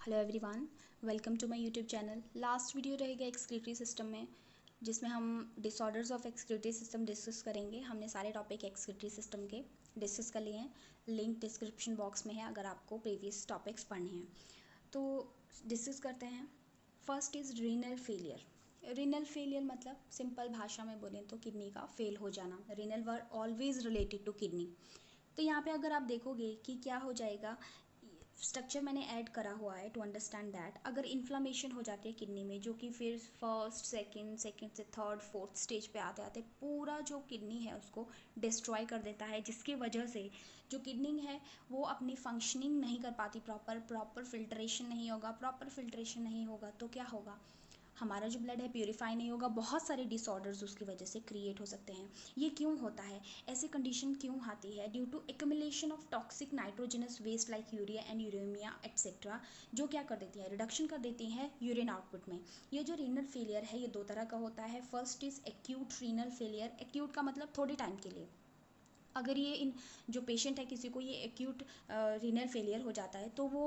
Hello everyone, welcome to my YouTube channel. Last video रहेगा excretory system में, जिसमें हम disorders of excretory system discuss करेंगे। हमने सारे टॉपिक एक्सक्रीटरी सिस्टम के डिस्कस कर लिए हैं। लिंक डिस्क्रिप्शन बॉक्स में है अगर आपको प्रीवियस टॉपिक्स पढ़ने हैं तो डिस्कस करते हैं। First is renal failure. Renal failure मतलब सिंपल भाषा में बोलें तो किडनी का फेल हो जाना। Renal word always related to kidney. तो यहाँ पे अगर आप देखोगे कि क्या हो जाएगा, स्ट्रक्चर मैंने ऐड करा हुआ है टू अंडरस्टैंड दैट। अगर इन्फ्लामेशन हो जाती है किडनी में, जो कि फिर फर्स्ट सेकंड से थर्ड फोर्थ स्टेज पे आते आते पूरा जो किडनी है उसको डिस्ट्रॉय कर देता है, जिसकी वजह से जो किडनी है वो अपनी फंक्शनिंग नहीं कर पाती। प्रॉपर फिल्ट्रेशन नहीं होगा तो क्या होगा, हमारा जो ब्लड है प्यूरिफाई नहीं होगा। बहुत सारे डिसऑर्डर्स उसकी वजह से क्रिएट हो सकते हैं। ये क्यों होता है, ऐसी कंडीशन क्यों आती है? Due to accumulation of toxic nitrogenous waste like urea and uremia etcetera, जो क्या कर देती है, रिडक्शन कर देती हैं यूरिन आउटपुट में। ये जो रीनल फेलियर है ये दो तरह का होता है। First is acute renal failure. Acute का मतलब थोड़े टाइम के लिए। अगर ये इन जो पेशेंट है किसी को ये एक्यूट रीनल फेलियर हो जाता है तो वो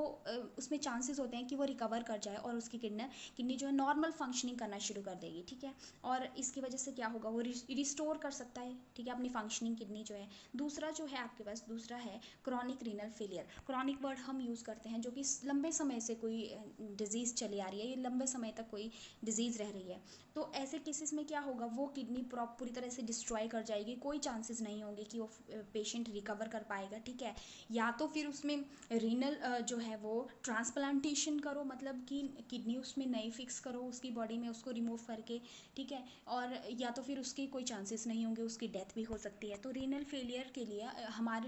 उसमें चांसेस होते हैं कि वो रिकवर कर जाए और उसकी किडनी जो है नॉर्मल फंक्शनिंग करना शुरू कर देगी, ठीक है। और इसकी वजह से क्या होगा, वो रिस्टोर कर सकता है, ठीक है, अपनी फंक्शनिंग किडनी जो है। दूसरा जो है आपके पास, दूसरा है chronic renal failure. Chronic word हम यूज़ करते हैं जो कि लंबे समय से कोई डिजीज़ चली आ रही है, ये लंबे समय तक कोई डिजीज़ रह रही है। तो ऐसे केसेस में क्या होगा, वो किडनी पूरी तरह से डिस्ट्रॉय कर जाएगी। कोई चांसेस नहीं होंगे कि वो पेशेंट रिकवर कर पाएगा, ठीक है। या तो फिर उसमें रीनल जो है वो ट्रांसप्लांटेशन करो, मतलब कि किडनी उसमें नई फिक्स करो उसकी बॉडी में, उसको रिमूव करके, ठीक है। और या तो फिर उसके कोई चांसेस नहीं होंगे, उसकी डेथ भी हो सकती है। तो रीनल फेलियर के लिए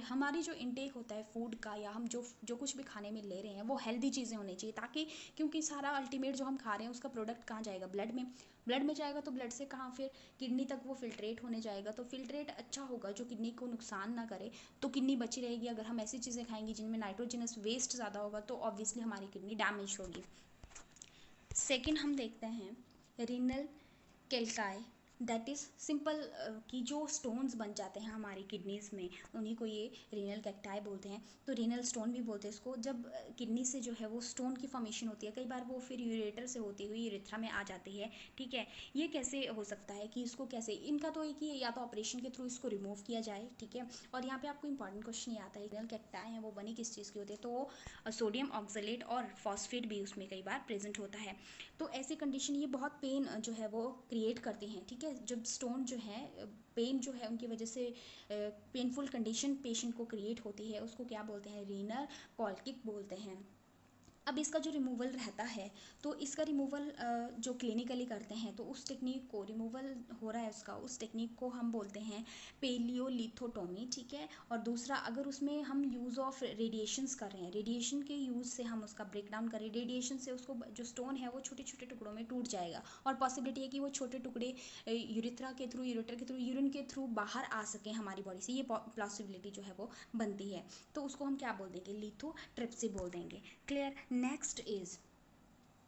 हमारी जो इनटेक होता है फूड का, या हम जो कुछ भी खाने में ले रहे हैं वो हेल्दी चीज़ें होनी चाहिए, ताकि क्योंकि सारा अल्टीमेट जो हम खा रहे हैं उसका प्रोडक्ट कहाँ जाएगा, ब्लड में जाएगा। तो ब्लड से कहाँ फिर किडनी तक वो फिल्ट्रेट होने जाएगा। तो फिल्ट्रेट अच्छा होगा जो किडनी को नुकसान ना करे, तो किडनी बची रहेगी। अगर हम ऐसी चीज़ें खाएंगे जिनमें नाइट्रोजनस वेस्ट ज़्यादा होगा तो ऑब्वियसली हमारी किडनी डैमेज होगी। सेकेंड हम देखते हैं रीनल कैल्काई। दैट इज़ सिंपल कि जो स्टोन्स बन जाते हैं हमारी किडनीज़ में, उन्हीं को ये रीनल कैक्टाई बोलते हैं। तो रीनल स्टोन भी बोलते हैं इसको। जब किडनी से जो है वो स्टोन की फॉर्मेशन होती है, कई बार वो फिर यूरेटर से होती हुई यूरेथ्रा में आ जाती है, ठीक है। ये कैसे हो सकता है कि इसको कैसे, इनका तो एक ही, या तो ऑपरेशन के थ्रू इसको रिमूव किया जाए, ठीक है। और यहाँ पे आपको इंपॉर्टेंट क्वेश्चन ये आता है, रीनल कैक्टाई है वो बनी किस चीज़ की होती है, तो वो सोडियम ऑक्सलेट और फॉस्फेट भी उसमें कई बार प्रेजेंट होता है। तो ऐसी कंडीशन ये बहुत पेन जो है वो क्रिएट करती हैं, ठीक है। जब स्टोन जो है, पेन जो है उनकी वजह से पेनफुल कंडीशन पेशेंट को क्रिएट होती है, उसको क्या बोलते हैं, रीनल कॉलिक बोलते हैं। अब इसका जो रिमूवल रहता है, तो इसका रिमूवल जो क्लिनिकली करते हैं, तो उस टेक्निक को, रिमूवल हो रहा है उसका, उस टेक्निक को हम बोलते हैं पेलियोलिथोटोमी, ठीक है। और दूसरा, अगर उसमें हम यूज़ ऑफ रेडिएशंस कर रहे हैं, रेडिएशन के यूज़ से हम उसका ब्रेक डाउन करें, रेडिएशन से उसको जो स्टोन है वो छोटे छोटे टुकड़ों में टूट जाएगा, और पॉसिबिलिटी है कि वो छोटे टुकड़े यूरिथ्रा के थ्रू, यूरेटर के थ्रू, यूरिन के थ्रू बाहर आ सकें हमारी बॉडी से, ये पॉसिबिलिटी जो है वो बनती है। तो उसको हम क्या बोल देंगे, लिथोट्रिप्सी बोल देंगे। क्लियर। नेक्स्ट इज़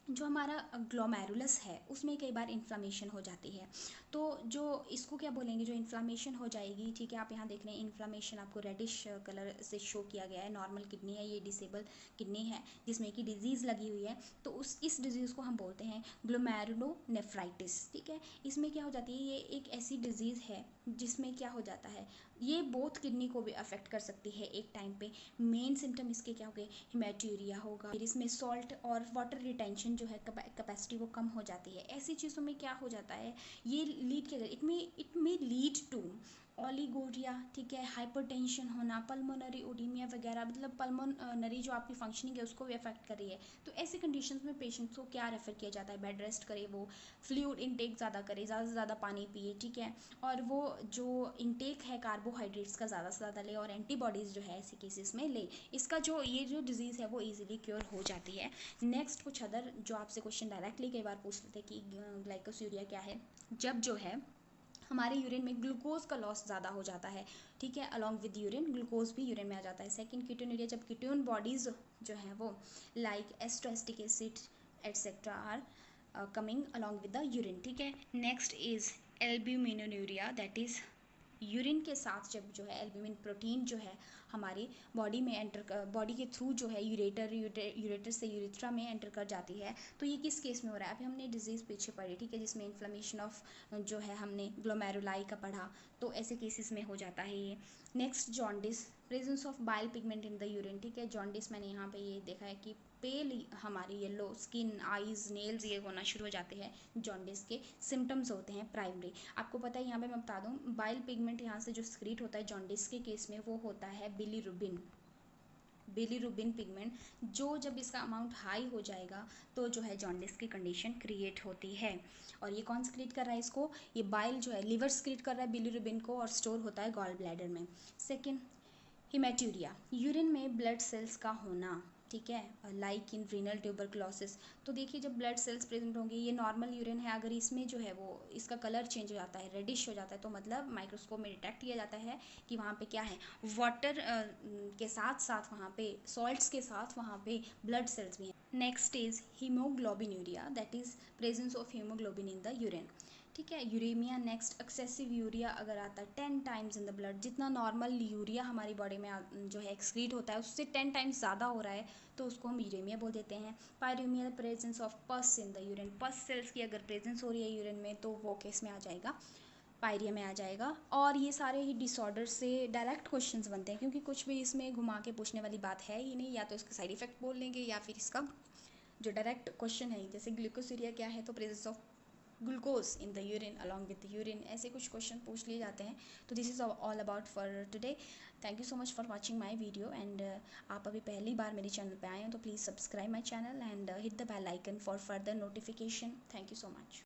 जो हमारा ग्लोमेरुलस है उसमें कई बार इन्फ्लामेशन हो जाती है। तो जो इसको क्या बोलेंगे, जो इन्फ्लामेशन हो जाएगी, ठीक है। आप यहाँ देख रहे हैं इन्फ्लामेशन आपको रेडिश कलर से शो किया गया है। नॉर्मल किडनी है, ये डिसेबल किडनी है जिसमें कि डिजीज़ लगी हुई है। तो इस डिजीज़ को हम बोलते हैं ग्लोमेरुलोनेफ्राइटिस, ठीक है। इसमें क्या हो जाती है, ये एक ऐसी डिजीज़ है जिसमें क्या हो जाता है, ये बोथ किडनी को भी अफेक्ट कर सकती है एक टाइम पे। मेन सिम्टम इसके क्या हो गए, हिमेटूरिया होगा, फिर इसमें सॉल्ट और वाटर रिटेंशन जो है कैपेसिटी वो कम हो जाती है। ऐसी चीज़ों में क्या हो जाता है, ये लीड के इट में लीड टू ओलिगोरिया, ठीक है, हाइपरटेंशन होना, पल्मोनरी ओडीमिया वगैरह, मतलब पल्मोनरी जो आपकी फंक्शनिंग है उसको भी अफेक्ट कर रही है। तो ऐसी कंडीशंस में पेशेंट्स को क्या रेफर किया जाता है, बेड रेस्ट करे, वो फ्लूइड इनटेक ज़्यादा करे, ज़्यादा से ज़्यादा पानी पिए, ठीक है। और वो जो इनटेक है कार्बोहाइड्रेट्स का ज़्यादा से ज़्यादा ले, और एंटीबॉडीज़ जो है ऐसे केसेस में ले। इसका जो ये जो डिज़ीज़ है वो ईजिली क्योर हो जाती है। नेक्स्ट कुछ अदर जो आपसे क्वेश्चन डायरेक्टली कई बार पूछ लेते हैं कि ग्लाइकोसूरिया क्या है। जब जो है हमारे यूरिन में ग्लूकोज का लॉस ज़्यादा हो जाता है, ठीक है, अलॉन्ग विद यूरिन ग्लूकोज भी यूरिन में आ जाता है। सेकंड कीटोनुरिया, जब कीटोन बॉडीज़ जो हैं वो like acetoacetic acid etcetera are coming along with the urine, ठीक है। Next is albuminuria, that is urine के साथ जब जो है एल्ब्यूमिन प्रोटीन जो है हमारी बॉडी में बॉडी के थ्रू जो है यूरेटर से यूरेथ्रा में एंटर कर जाती है, तो ये किस केस में हो रहा है? अभी हमने डिजीज़ पीछे पढ़ी, ठीक है, जिसमें इन्फ्लेमेशन ऑफ जो है हमने ग्लोमेरुलाई का पढ़ा, तो ऐसे केसेस में हो जाता है ये। Next jaundice, presence of bile pigment in the urine, ठीक है। जॉन्डिस मैंने यहाँ पे ये देखा है कि पेल हमारी येलो स्किन, आईज, नेल्स ये होना शुरू हो जाते हैं, जॉन्डिस के सिम्टम्स होते हैं प्राइमरी। आपको पता है यहाँ पे मैं बता दूँ, बाइल पिगमेंट यहाँ से जो स्क्रीट होता है जॉन्डिस के केस में वो होता है बिलीरुबिन पिगमेंट, जो जब इसका अमाउंट हाई हो जाएगा तो जो है जॉन्डिस की कंडीशन क्रिएट होती है। और ये कौन स्क्रीट कर रहा है इसको? ये बाइल जो है लिवर स्क्रीट कर रहा है बिलीरुबिन को, और स्टोर होता है गॉल ब्लैडर में। सेकेंड, हिमेटूरिया, यूरिन में ब्लड सेल्स का होना, ठीक है, लाइक इन रीनल ट्यूबरक्लोसिस। तो देखिए जब ब्लड सेल्स प्रेजेंट होंगे, ये नॉर्मल यूरिन है, अगर इसमें जो है वो इसका कलर चेंज हो जाता है, रेडिश हो जाता है, तो मतलब माइक्रोस्कोप में डिटेक्ट किया जाता है कि वहाँ पे क्या है, वाटर के साथ साथ वहाँ पे सॉल्ट्स के साथ वहाँ पे ब्लड सेल्स भी हैं। Next is haemoglobinuria, that is presence of haemoglobin in the urine, ठीक है। यूरेमिया नेक्स्ट, एक्सेसिव यूरिया अगर आता है 10 टाइम्स इन द ब्लड, जितना नॉर्मल यूरिया हमारी बॉडी में जो है एक्सक्रीट होता है उससे 10 टाइम्स ज़्यादा हो रहा है, तो उसको हम यूरेमिया बोल देते हैं। पायरेमिया, presence of pus in the urine, pus cells की अगर प्रेजेंस हो रही है यूरिन में तो वो केस में आ जाएगा, पायरिया में आ जाएगा। और ये सारे ही डिसऑर्डर से डायरेक्ट क्वेश्चंस बनते हैं, क्योंकि कुछ भी इसमें घुमा के पूछने वाली बात है ही नहीं, या तो इसका साइड इफेक्ट बोल लेंगे या फिर इसका जो डायरेक्ट क्वेश्चन है, जैसे ग्लूकोसूरिया क्या है, तो presence of glucose in the urine along with the urine, ऐसे कुछ क्वेश्चन पूछ लिए जाते हैं। तो this is all about for today. Thank you so much for watching my video, and आप अभी पहली बार मेरे चैनल पे आए हैं तो please subscribe my channel and hit the bell icon for further notification. Thank you so much.